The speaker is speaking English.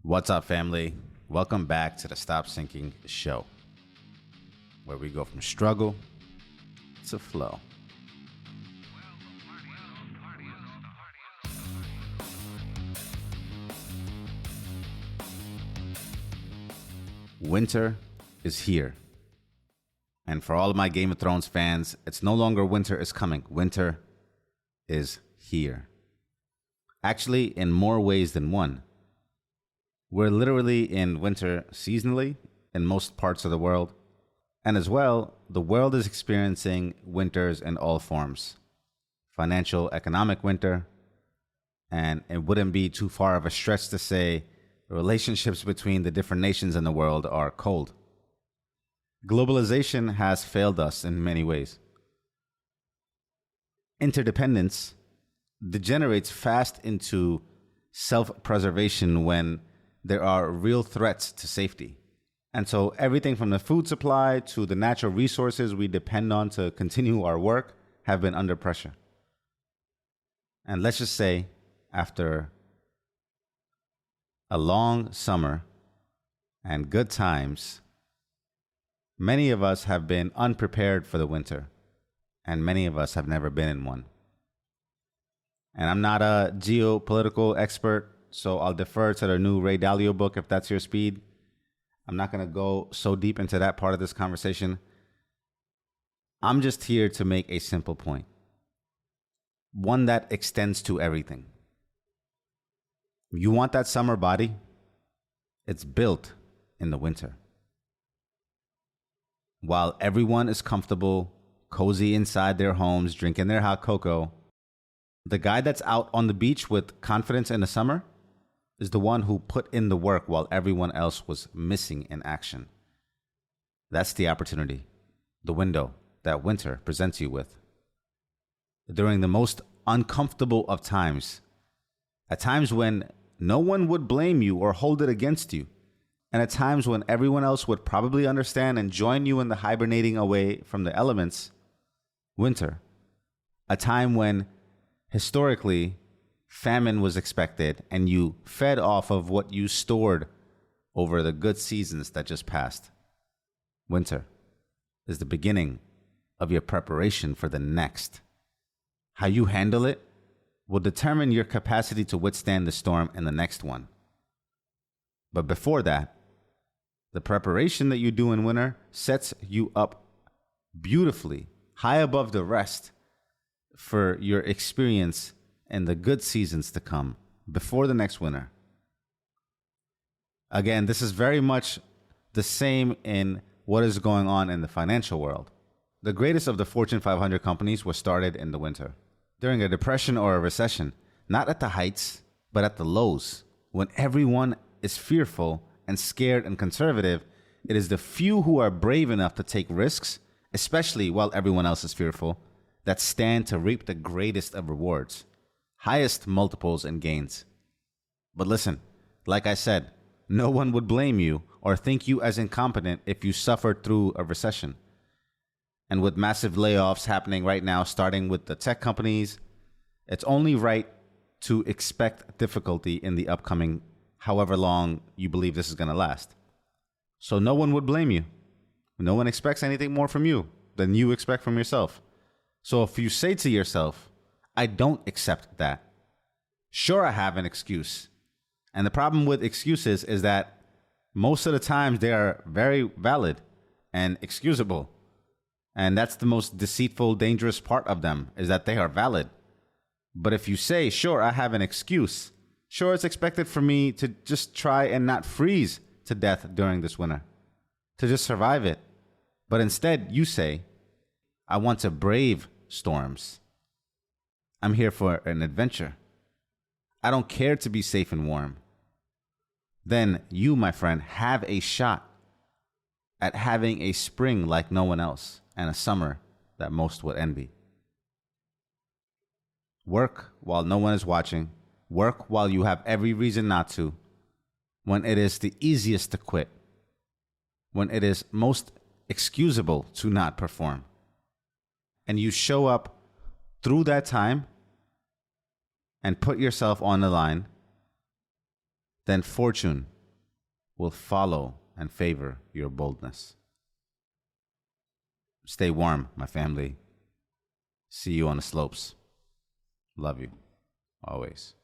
What's up, family? Welcome back to the Stop Sinking Show, where we go from struggle to flow. Winter is here. And for all of my Game of Thrones fans, it's no longer winter is coming. Winter is here. Actually, in more ways than one. We're literally in winter seasonally in most parts of the world. And as well, the world is experiencing winters in all forms. Financial, economic winter. And it wouldn't be too far of a stretch to say relationships between the different nations in the world are cold. Globalization has failed us in many ways. Interdependence degenerates fast into self-preservation when there are real threats to safety. And so everything from the food supply to the natural resources we depend on to continue our work have been under pressure. And let's just say, after a long summer and good times, many of us have been unprepared for the winter, and many of us have never been in one. And I'm not a geopolitical expert, so I'll defer to the new Ray Dalio book if that's your speed. I'm not going to go so deep into that part of this conversation. I'm just here to make a simple point. One that extends to everything. You want that summer body? It's built in the winter. While everyone is comfortable, cozy inside their homes, drinking their hot cocoa, the guy that's out on the beach with confidence in the summer is the one who put in the work while everyone else was missing in action. That's the opportunity, the window that winter presents you with. During the most uncomfortable of times, at times when no one would blame you or hold it against you, and at times when everyone else would probably understand and join you in the hibernating away from the elements, winter, a time when historically famine was expected and you fed off of what you stored over the good seasons that just passed. Winter is the beginning of your preparation for the next. How you handle it will determine your capacity to withstand the storm in the next one. But before that, the preparation that you do in winter sets you up beautifully, high above the rest, for your experience in the good seasons to come before the next winter. Again, this is very much the same in what is going on in the financial world. The greatest of the Fortune 500 companies was started in the winter, during a depression or a recession, not at the heights, but at the lows. When everyone is fearful and scared and conservative, it is the few who are brave enough to take risks, especially while everyone else is fearful, that stand to reap the greatest of rewards, highest multiples and gains. But listen, like I said, no one would blame you or think you as incompetent if you suffered through a recession. And with massive layoffs happening right now, starting with the tech companies, it's only right to expect difficulty in the upcoming however long you believe this is going to last. So no one would blame you. No one expects anything more from you than you expect from yourself. So if you say to yourself, I don't accept that, sure, I have an excuse. And the problem with excuses is that most of the times they are very valid and excusable. And that's the most deceitful, dangerous part of them, is that they are valid. But if you say, sure, I have an excuse, sure, it's expected for me to just try and not freeze to death during this winter, to just survive it. But instead, you say, I want to brave storms. I'm here for an adventure. I don't care to be safe and warm. Then you, my friend, have a shot at having a spring like no one else and a summer that most would envy. Work while no one is watching. Work while you have every reason not to. When it is the easiest to quit. When it is most excusable to not perform. And you show up through that time and put yourself on the line, then fortune will follow and favor your boldness. Stay warm, my family. See you on the slopes. Love you. Always.